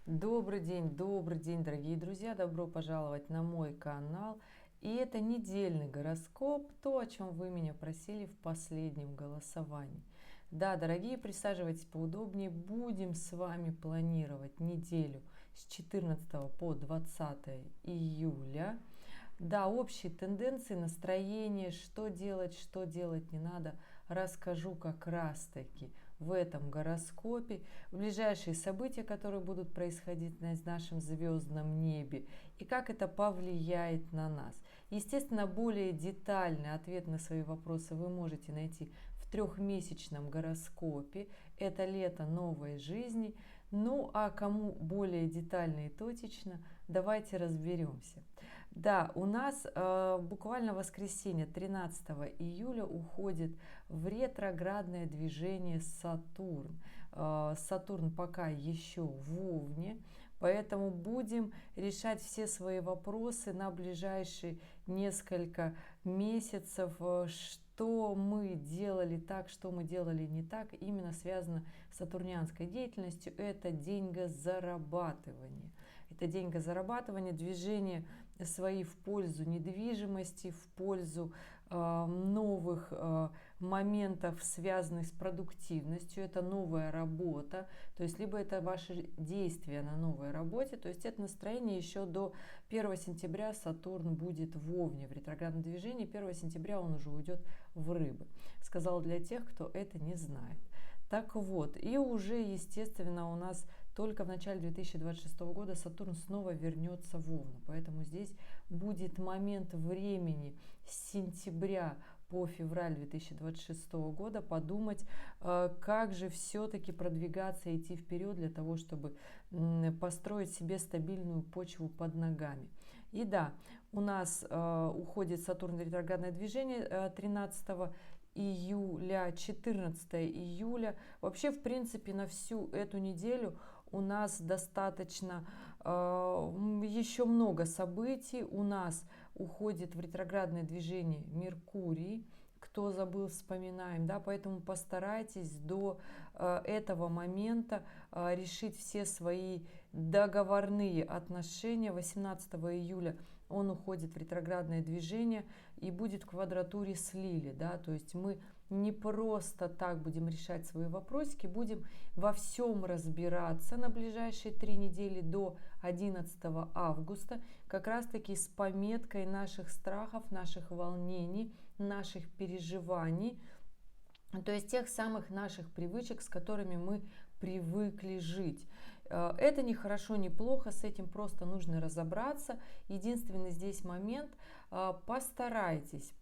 Добрый день, дорогие друзья! Добро пожаловать на мой канал. И это недельный гороскоп, то, о чем вы меня просили в последнем голосовании. Да, дорогие, присаживайтесь поудобнее. Будем с вами планировать неделю с 14 по 20 июля. Да, общие тенденции, настроение, что делать не надо, расскажу как раз-таки в этом гороскопе. Ближайшие события, которые будут происходить на нашем звездном небе, и как это повлияет на нас. Естественно, более детальный ответ на свои вопросы вы можете найти в трехмесячном гороскопе. Это лето новой жизни. Ну, а кому более детально и точечно, давайте разберемся. Да, у нас буквально в воскресенье 13 июля уходит в ретроградное движение Сатурн. Сатурн пока еще в Овне, поэтому будем решать все свои вопросы на ближайшие несколько месяцев, что мы делали так, что мы делали не так, именно связано с сатурнианской деятельностью. Это деньгозарабатывание. Это деньгозарабатывание, движение свои в пользу недвижимости, в пользу новых моментов, связанных с продуктивностью. Это новая работа, то есть либо это ваши действия на новой работе, то есть это настроение еще до 1 сентября Сатурн будет в Овне, в ретроградном движении. 1 сентября он уже уйдет в Рыбы. Сказал для тех, кто это не знает. Так вот, и уже, естественно, у нас только в начале 2026 года Сатурн снова вернется в Овну. Поэтому здесь будет момент времени с сентября по февраль 2026 года подумать, как же все-таки продвигаться, идти вперед для того, чтобы построить себе стабильную почву под ногами. И да, у нас уходит Сатурн в ретроградное движение 13 июля, 14 июля. Вообще, в принципе, на всю эту неделю у нас достаточно еще много событий. У нас уходит в ретроградное движение Меркурий. Кто забыл, вспоминаем, да, поэтому постарайтесь до этого момента решить все свои договорные отношения. 18 июля он уходит в ретроградное движение и будет в квадратуре с Лили, да, то есть мы не просто так будем решать свои вопросики, будем во всем разбираться на ближайшие 3 недели до 11 августа, как раз таки с пометкой наших страхов, наших волнений, наших переживаний, то есть тех самых наших привычек, с которыми мы привыкли жить. Это не хорошо, не плохо, с этим просто нужно разобраться. Единственный здесь момент, постарайтесь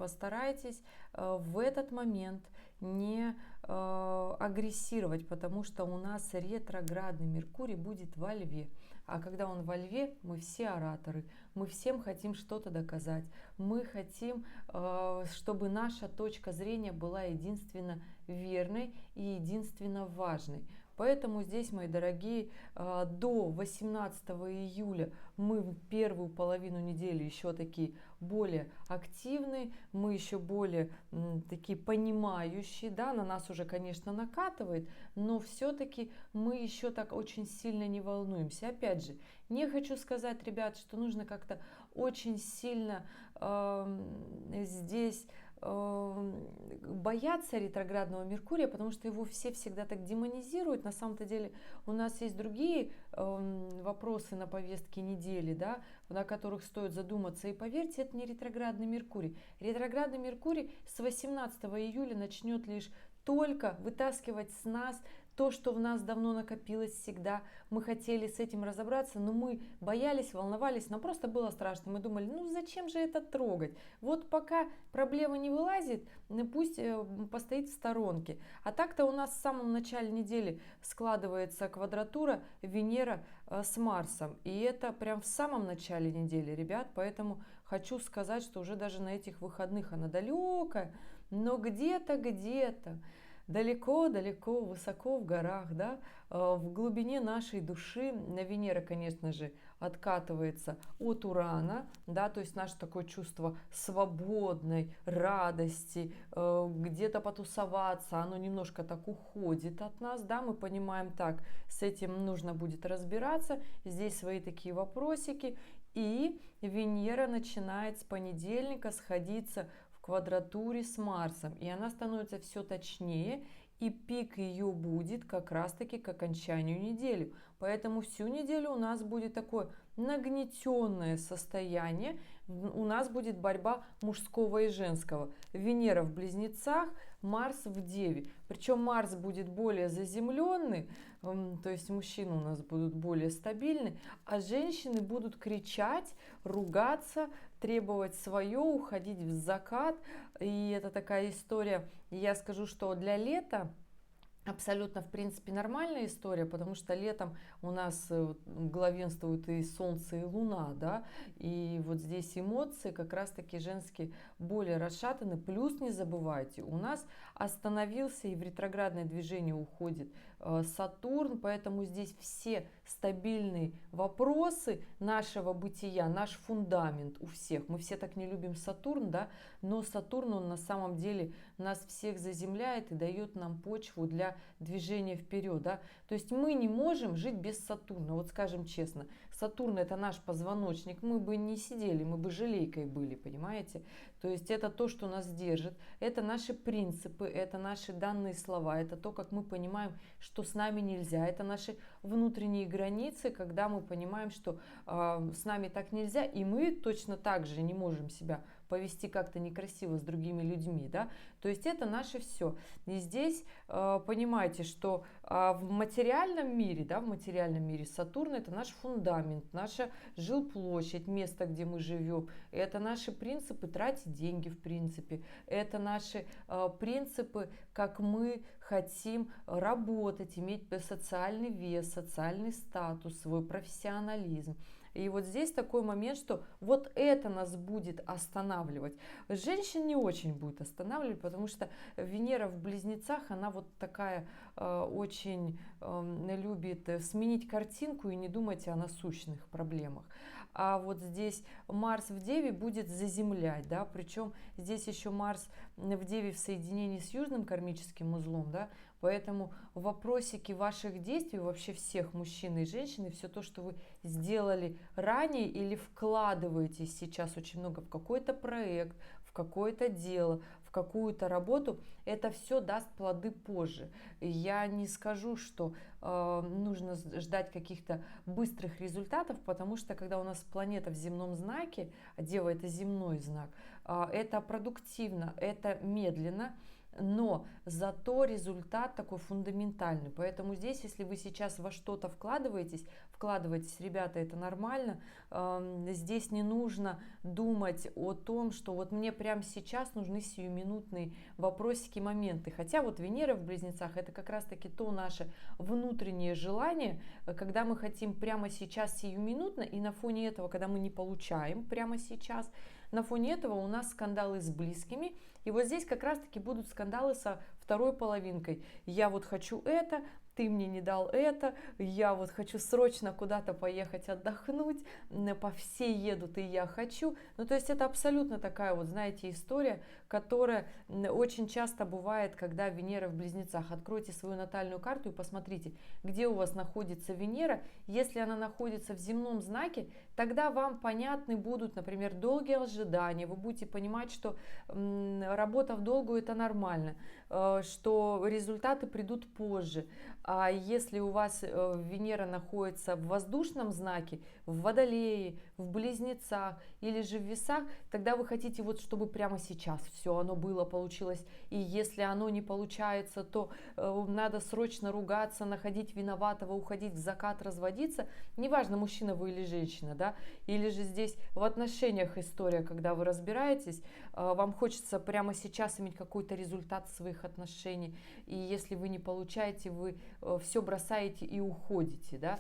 в этот момент не агрессировать, потому что у нас ретроградный Меркурий будет во Льве. А когда он во Льве, мы все ораторы, мы всем хотим что-то доказать, мы хотим, чтобы наша точка зрения была единственно верной и единственно важной. Поэтому здесь, мои дорогие, до 18 июля мы в первую половину недели еще такие более активные, мы еще более такие понимающие, да, на нас уже, конечно, накатывает, но все-таки мы еще так очень сильно не волнуемся. Опять же, не хочу сказать, ребят, что нужно как-то очень сильно здесь боятся ретроградного Меркурия, потому что его все всегда так демонизируют. На самом-то деле у нас есть другие вопросы на повестке недели, да, на которых стоит задуматься. И поверьте, это не ретроградный Меркурий. Ретроградный Меркурий с 18 июля начнет лишь только вытаскивать с нас то, что в нас давно накопилось всегда. Мы хотели с этим разобраться, но мы боялись, волновались, нам просто было страшно. Мы думали, ну зачем же это трогать? Вот пока проблема не вылазит, пусть постоит в сторонке. А так-то у нас в самом начале недели складывается квадратура Венера с Марсом. И это прям в самом начале недели, ребят. Поэтому хочу сказать, что уже даже на этих выходных она далекая, но где-то далеко-далеко, высоко в горах, да, в глубине нашей души Венера, конечно же, откатывается от Урана, да, то есть наше такое чувство свободной радости, где-то потусоваться, оно немножко так уходит от нас, да, мы понимаем, так, с этим нужно будет разбираться, здесь свои такие вопросики, и Венера начинает с понедельника сходиться в квадратуре с Марсом, и она становится все точнее, и пик ее будет как раз-таки к окончанию недели. Поэтому всю неделю у нас будет такое нагнетенное состояние, у нас будет борьба мужского и женского. Венера в Близнецах, Марс в Деве. Причем Марс будет более заземленный, то есть мужчины у нас будут более стабильны, а женщины будут кричать, ругаться, требовать свое, уходить в закат. И это такая история, я скажу, что для лета абсолютно, в принципе, нормальная история, потому что летом у нас главенствуют и Солнце, и Луна, да, и вот здесь эмоции как раз-таки женские более расшатаны. Плюс не забывайте, у нас остановился и в ретроградное движение уходит Сатурн, поэтому здесь все стабильные вопросы нашего бытия, наш фундамент у всех. Мы все так не любим Сатурн, да, но Сатурн, он на самом деле нас всех заземляет и дает нам почву для движения вперед, да. То есть мы не можем жить без Сатурна, вот скажем честно. Сатурн — это наш позвоночник, мы бы не сидели, мы бы желейкой были, понимаете? То есть это то, что нас держит, это наши принципы, это наши данные слова, это то, как мы понимаем, что с нами нельзя, это наши внутренние границы, когда мы понимаем, что с нами так нельзя, и мы точно так же не можем себя повести как-то некрасиво с другими людьми, да, то есть это наше все. И здесь понимаете, что в материальном мире, да, в материальном мире Сатурн — это наш фундамент, наша жилплощадь, место, где мы живем, это наши принципы тратить деньги, в принципе, это наши принципы, как мы хотим работать, иметь социальный вес, социальный статус, свой профессионализм. И вот здесь такой момент, что вот это нас будет останавливать. Женщин не очень будет останавливать, потому что Венера в Близнецах, она вот такая очень любит сменить картинку и не думать о насущных проблемах. А вот здесь Марс в Деве будет заземлять, да, причем здесь еще Марс в Деве в соединении с южным кармическим узлом, да, поэтому вопросики ваших действий, вообще всех мужчин и женщин, все то, что вы сделали ранее или вкладываете сейчас очень много в какой-то проект, в какое-то дело, в какую-то работу, это все даст плоды позже. Я не скажу, что нужно ждать каких-то быстрых результатов, потому что когда у нас планета в земном знаке, а Дева — это земной знак, это продуктивно, это медленно, но зато результат такой фундаментальный. Поэтому здесь, если вы сейчас во что-то вкладываетесь, ребята, это нормально. Здесь не нужно думать о том, что вот мне прямо сейчас нужны сиюминутные вопросики, моменты. Хотя вот Венера в Близнецах — это как раз-таки то наше внутреннее желание, когда мы хотим прямо сейчас сиюминутно, и на фоне этого, когда мы не получаем прямо сейчас, на фоне этого у нас скандалы с близкими. И вот здесь как раз-таки будут скандалы со второй половинкой. Я вот хочу это, ты мне не дал это, я вот хочу срочно куда-то поехать отдохнуть, по все едут, и я хочу. Ну, то есть это абсолютно такая вот, знаете, история, которая очень часто бывает, когда Венера в Близнецах. Откройте свою натальную карту и посмотрите, где у вас находится Венера. Если она находится в земном знаке, тогда вам понятны будут, например, долгие ожидания, вы будете понимать, что работа в долгую — это нормально, что результаты придут позже. А если у вас Венера находится в воздушном знаке, в Водолее, в Близнецах или же в Весах, тогда вы хотите вот, чтобы прямо сейчас все оно было, получилось. И если оно не получается, то надо срочно ругаться, находить виноватого, уходить в закат, разводиться. Неважно, мужчина вы или женщина, да, или же здесь в отношениях история, когда вы разбираетесь, вам хочется прямо сейчас иметь какой-то результат своих отношений. И если вы не получаете, вы все бросаете и уходите, да.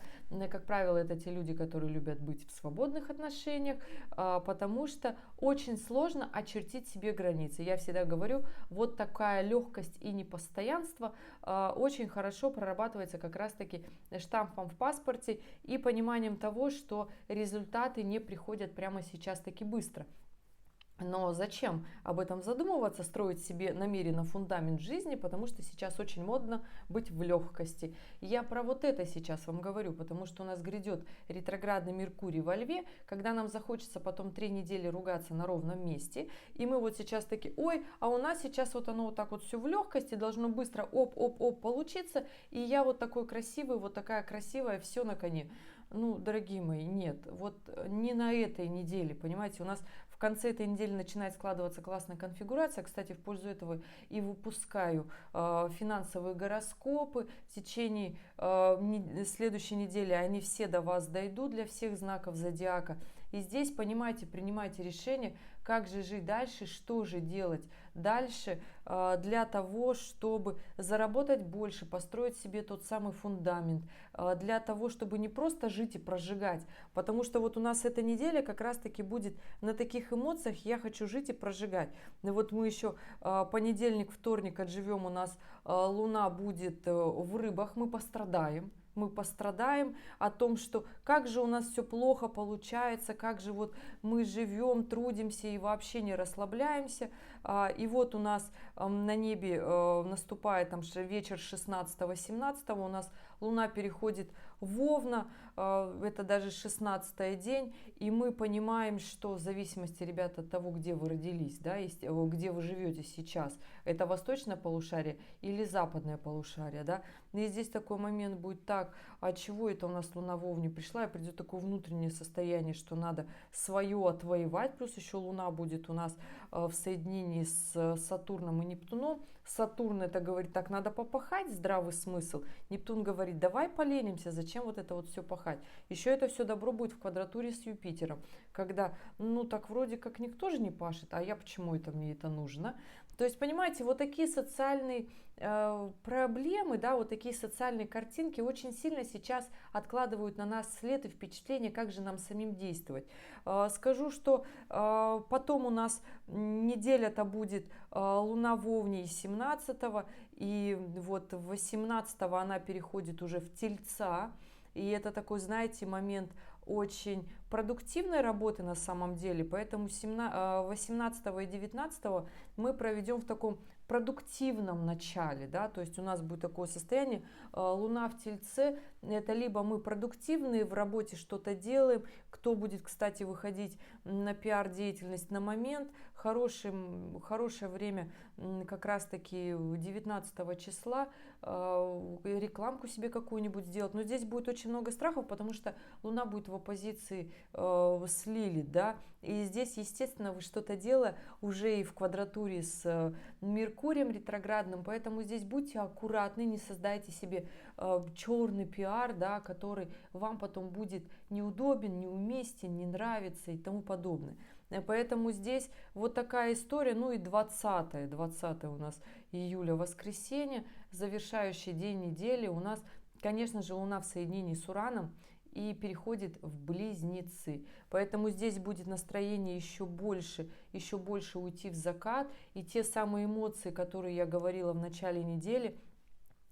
Как правило, это те люди, которые любят быть в свободных отношениях, потому что очень сложно очертить себе границы. Я всегда говорю, вот такая легкость и непостоянство очень хорошо прорабатывается как раз-таки штампом в паспорте и пониманием того, что результаты не приходят прямо сейчас таки быстро. Но зачем об этом задумываться, строить себе намеренно фундамент жизни, потому что сейчас очень модно быть в легкости. Я про вот это сейчас вам говорю, потому что у нас грядет ретроградный Меркурий во Льве, когда нам захочется потом 3 недели ругаться на ровном месте, и мы вот сейчас такие, ой, а у нас сейчас вот оно вот так вот все в легкости, должно быстро оп-оп-оп получиться, и я вот такой красивый, вот такая красивая, все на коне. Ну, дорогие мои, нет, вот не на этой неделе, понимаете, у нас в конце этой недели начинает складываться классная конфигурация. Кстати, в пользу этого и выпускаю финансовые гороскопы. В течение следующей недели они все до вас дойдут для всех знаков зодиака. И здесь, понимаете, принимайте решение, как же жить дальше, что же делать дальше для того, чтобы заработать больше, построить себе тот самый фундамент, для того, чтобы не просто жить и прожигать. Потому что вот у нас эта неделя как раз-таки будет на таких эмоциях «я хочу жить и прожигать». И вот мы еще понедельник, вторник отживем, у нас Луна будет в рыбах, мы пострадаем о том, что как же у нас все плохо получается, как же вот мы живем, трудимся и вообще не расслабляемся. И вот у нас на небе наступает там вечер 16-17, у нас Луна переходит в Овна, это даже 16-й день, и мы понимаем, что в зависимости, ребята, от того, где вы родились, да, где вы живете сейчас, это восточное полушарие или западное полушарие, да, и здесь такой момент будет так, а чего это у нас Луна в Овне пришла, и придет такое внутреннее состояние, что надо свое отвоевать, плюс еще Луна будет у нас в соединении с Сатурном и Нептуном. Сатурн это говорит, так надо попахать, здравый смысл. Нептун говорит, давай поленимся, зачем вот это вот все пахать. Еще это все добро будет в квадратуре с Юпитером, когда, ну так вроде как никто же не пашет, а я почему это мне это нужно? То есть, понимаете, вот такие социальные проблемы, да, вот такие социальные картинки очень сильно сейчас откладывают на нас след и впечатление, как же нам самим действовать. Скажу, что потом у нас неделя-то будет Луна в Овне 17-го, и вот 18-го она переходит уже в Тельца, и это такой, знаете, момент очень продуктивной работы на самом деле, поэтому 18 и 19 мы проведем в таком продуктивном начале, да, то есть у нас будет такое состояние, Луна в Тельце, это либо мы продуктивные в работе что-то делаем, кто будет, кстати, выходить на пиар-деятельность на момент, хорошее время как раз-таки 19 числа рекламку себе какую-нибудь сделать, но здесь будет очень много страхов, потому что Луна будет в оппозиции с Лилит, да, и здесь, естественно, вы что-то делая уже и в квадратуре с Меркурием ретроградным, поэтому здесь будьте аккуратны, не создайте себе черный пиар, да, который вам потом будет неудобен, неуместен, не нравится и тому подобное. Поэтому здесь вот такая история, ну и 20 у нас июля, воскресенье, завершающий день недели, у нас, конечно же, Луна в соединении с Ураном и переходит в Близнецы. Поэтому здесь будет настроение еще больше уйти в закат. И те самые эмоции, которые я говорила в начале недели,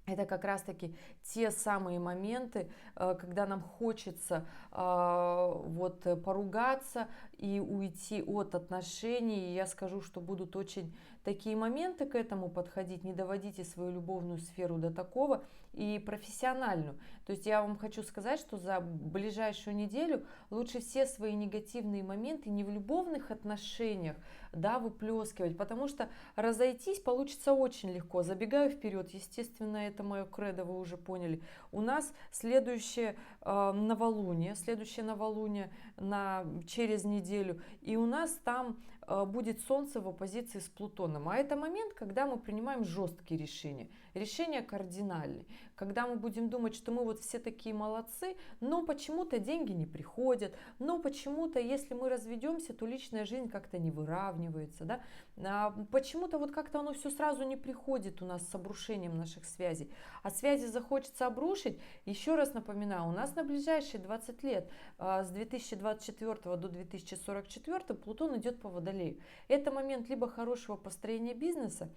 это как раз-таки те самые моменты, когда нам хочется вот поругаться и уйти от отношений. И я скажу, что будут очень такие моменты к этому подходить. Не доводите свою любовную сферу до такого и профессиональную. То есть я вам хочу сказать, что за ближайшую неделю лучше все свои негативные моменты не в любовных отношениях, да, выплескивать, потому что разойтись получится очень легко. Забегаю вперед, естественно, это мое кредо, вы уже поняли. У нас следующее новолуние через неделю, и у нас там будет Солнце в оппозиции с Плутоном. А это момент, когда мы принимаем жесткие решения. решения кардинальные. Когда мы будем думать, что мы вот все такие молодцы, но почему-то деньги не приходят, но почему-то, если мы разведемся, то личная жизнь как-то не выравнивается, да? Почему-то вот как-то оно все сразу не приходит у нас с обрушением наших связей. А связи захочется обрушить, еще раз напоминаю, у нас на ближайшие 20 лет, с 2024 до 2044 Плутон идет по Водолею. Это момент либо хорошего построения бизнеса,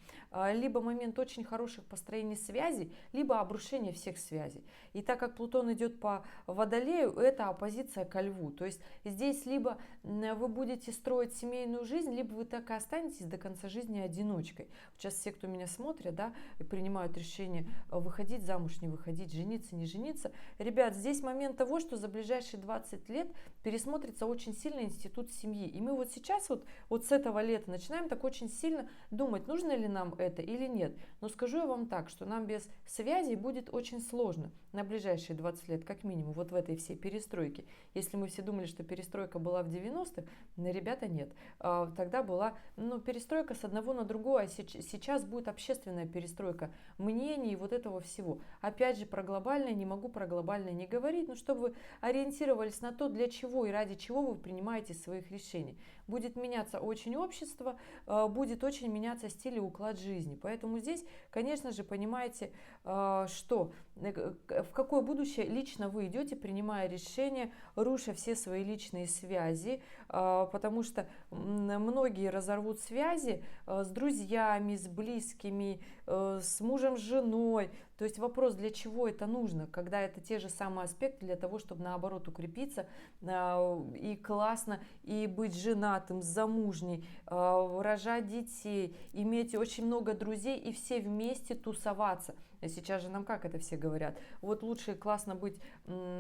либо момент очень хороших построений связей, либо обрушения всех связей. И так как Плутон идет по Водолею, это оппозиция ко Льву. То есть здесь либо вы будете строить семейную жизнь, либо вы так и останетесь до конца жизни одиночкой. Сейчас все, кто меня смотрят, да, принимают решение выходить замуж, не выходить, жениться, не жениться. Ребят, здесь момент того, что за ближайшие 20 лет пересмотрится очень сильно институт семьи. И мы вот сейчас, вот с этого лета начинаем так очень сильно думать, нужно ли нам это или нет. Но скажу я вам так, что нам без связей будет очень сложно на ближайшие 20 лет, как минимум, вот в этой всей перестройке. Если мы все думали, что перестройка была в 90-х, ребята, нет. Тогда была перестройка с одного на другое, а сейчас будет общественная перестройка мнений и вот этого всего. Опять же, про глобальное не могу про глобальное не говорить, но чтобы вы ориентировались на то, для чего и ради чего вы принимаете своих решений. Будет меняться очень общество, будет очень меняться стиль и уклад жизни. Поэтому здесь, конечно же, понимаете, что в какое будущее лично вы идете, принимая решения, руша все свои личные связи, потому что многие разорвут связи с друзьями, с близкими, с мужем, с женой. То есть вопрос, для чего это нужно, когда это те же самые аспекты для того, чтобы наоборот укрепиться и классно, и быть женатым, замужней, рожать детей, иметь очень много друзей и все вместе тусоваться. Сейчас же нам как это все говорят? Вот лучше классно быть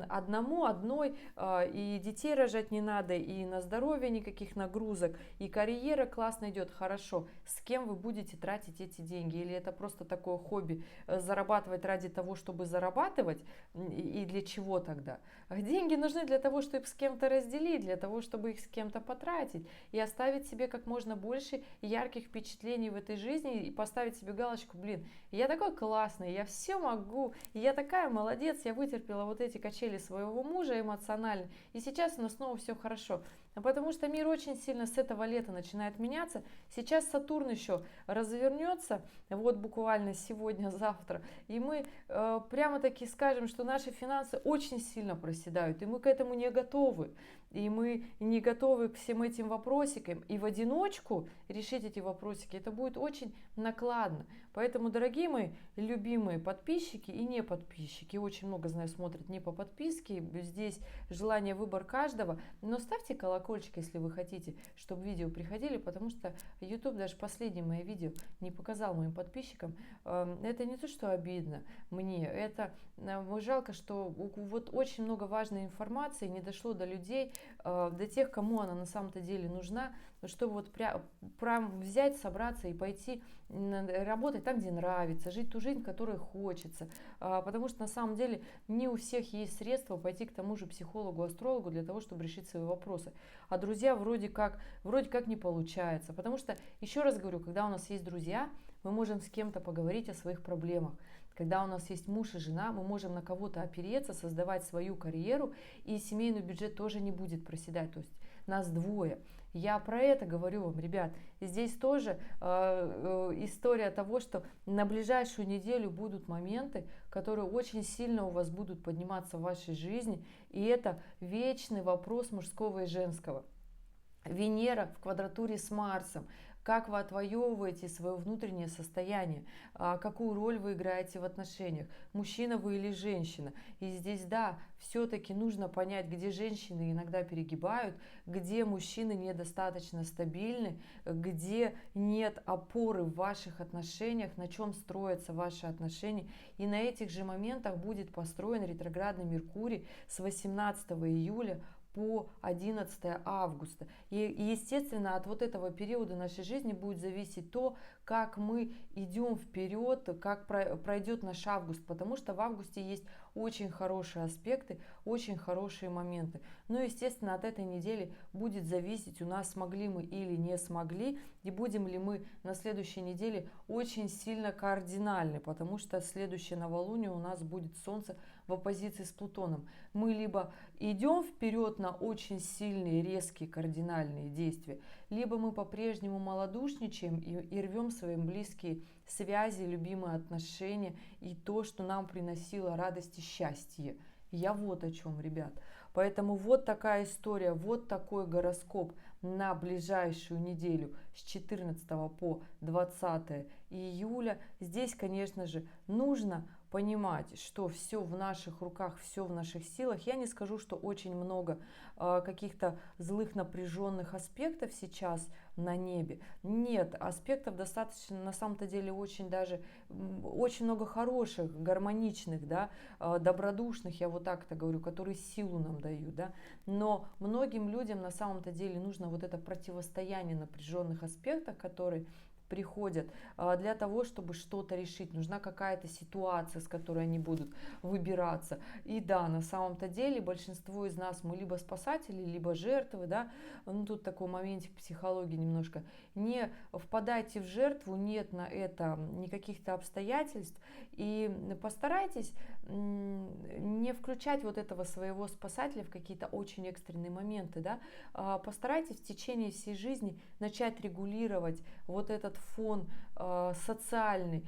одной, и детей рожать не надо, и на здоровье никаких нагрузок, и карьера классно идет, хорошо. С кем вы будете тратить эти деньги? Или это просто такое хобби, зарабатывать ради того, чтобы зарабатывать? И для чего тогда? Деньги нужны для того, чтобы их с кем-то разделить, для того, чтобы их с кем-то потратить, и оставить себе как можно больше ярких впечатлений в этой жизни, и поставить себе галочку, блин, я такой классный, я все могу, я такая молодец, я вытерпела вот эти качели своего мужа эмоционально, и сейчас у нас снова все хорошо. Потому что мир очень сильно с этого лета начинает меняться. Сейчас Сатурн еще развернется, вот буквально сегодня-завтра, и мы прямо-таки скажем, что наши финансы очень сильно проседают, и мы к этому не готовы. И мы не готовы к всем этим вопросикам. И в одиночку решить эти вопросики, это будет очень накладно. Поэтому, дорогие мои любимые подписчики и не подписчики, очень много, знаю, смотрят не по подписке, здесь желание, выбор каждого, но ставьте колокольчик, если вы хотите, чтобы видео приходили, потому что YouTube даже последнее мое видео не показал моим подписчикам. Это не то, что обидно мне, это жалко, что вот очень много важной информации не дошло до людей, до тех, кому она на самом-то деле нужна, чтобы вот прям взять, собраться и пойти работать там, где нравится, жить ту жизнь, которую хочется, потому что на самом деле не у всех есть средства пойти к тому же психологу, астрологу для того, чтобы решить свои вопросы. А друзья вроде как не получается, потому что, еще раз говорю, когда у нас есть друзья, мы можем с кем-то поговорить о своих проблемах. Когда у нас есть муж и жена, мы можем на кого-то опереться, создавать свою карьеру, и семейный бюджет тоже не будет проседать. То есть нас двое. Я про это говорю вам, ребят. Здесь тоже история того, что на ближайшую неделю будут моменты, которые очень сильно у вас будут подниматься в вашей жизни. И это вечный вопрос мужского и женского. Венера в квадратуре с Марсом. Как вы отвоевываете свое внутреннее состояние, какую роль вы играете в отношениях, мужчина вы или женщина. И здесь, да, все-таки нужно понять, где женщины иногда перегибают, где мужчины недостаточно стабильны, где нет опоры в ваших отношениях, на чем строятся ваши отношения. И на этих же моментах будет построен ретроградный Меркурий с 18 июля по 11 августа. И естественно, от вот этого периода нашей жизни будет зависеть то, как мы идем вперед, как пройдет наш август, потому что в августе есть очень хорошие аспекты, очень хорошие моменты. Ну, естественно, от этой недели будет зависеть, у нас смогли мы или не смогли, и будем ли мы на следующей неделе очень сильно кардинальны, потому что следующее новолуние у нас будет Солнце в оппозиции с Плутоном. Мы либо идем вперед на очень сильные, резкие, кардинальные действия, либо мы по-прежнему малодушничаем и рвем свои близкие связи, любимые отношения и то, что нам приносило радость и счастье. Я вот о чем, ребят. Поэтому вот такая история, вот такой гороскоп на ближайшую неделю с 14 по 20 июля. Здесь, конечно же, нужно понимать, что все в наших руках, все в наших силах. Я не скажу, что очень много каких-то злых напряженных аспектов сейчас на небе. Нет, аспектов достаточно, на самом-то деле, очень даже, очень много хороших, гармоничных, да, добродушных, я вот так это говорю, которые силу нам дают, да. Но многим людям на самом-то деле нужно вот это противостояние напряженных аспектов, которые приходят для того, чтобы что-то решить. Нужна какая-то ситуация, с которой они будут выбираться. И да, на самом-то деле большинство из нас мы либо спасатели, либо жертвы, да. Ну, тут такой моментик психологии немножко. Не впадайте в жертву, нет на это никаких-то обстоятельств. И постарайтесь не включать вот этого своего спасателя в какие-то очень экстренные моменты, да. Постарайтесь в течение всей жизни начать регулировать вот этот фон социальный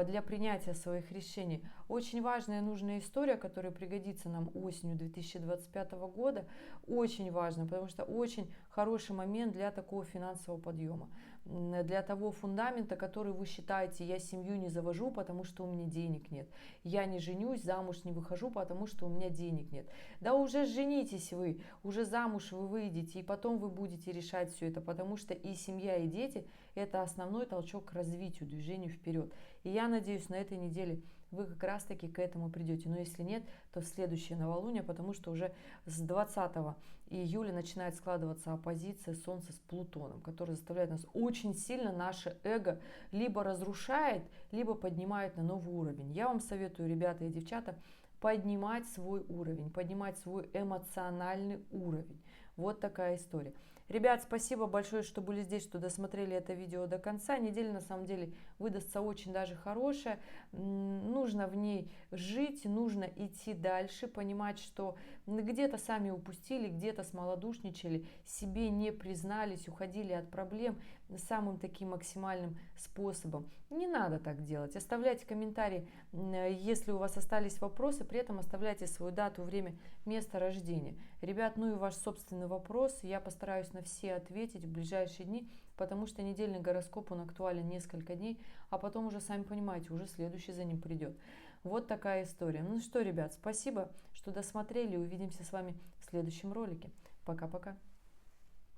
для принятия своих решений. Очень важная и нужная история, которая пригодится нам осенью 2025 года. Очень важно, потому что очень хороший момент для такого финансового подъема. Для того фундамента, который вы считаете, я семью не завожу, потому что у меня денег нет. Я не женюсь, замуж не выхожу, потому что у меня денег нет. Да уже женитесь вы, уже замуж вы выйдете, и потом вы будете решать все это, потому что и семья, и дети – это основной толчок к развитию, движению вперед. И я надеюсь, на этой неделе вы как раз таки к этому придете. Но если нет, то в следующее новолуние, потому что уже с 20 июля начинает складываться оппозиция Солнца с Плутоном, которая заставляет нас очень сильно наше эго либо разрушает, либо поднимает на новый уровень. Я вам советую, ребята и девчата, поднимать свой уровень, поднимать свой эмоциональный уровень. Вот такая история. Ребят, спасибо большое, что были здесь, что досмотрели это видео до конца. Неделя на самом деле выдастся очень даже хорошая. Нужно в ней жить, нужно идти дальше, понимать, что где-то сами упустили, где-то смолодушничали, себе не признались, уходили от проблем самым таким максимальным способом. Не надо так делать. Оставляйте комментарии, если у вас остались вопросы, при этом оставляйте свою дату, время, место рождения. Ребят, ну и ваш собственный вопрос, я постараюсь на все ответить в ближайшие дни, потому что недельный гороскоп, он актуален несколько дней, а потом уже, сами понимаете, уже следующий за ним придет. Вот такая история. Ну что, ребят, спасибо, что досмотрели, увидимся с вами в следующем ролике. Пока-пока.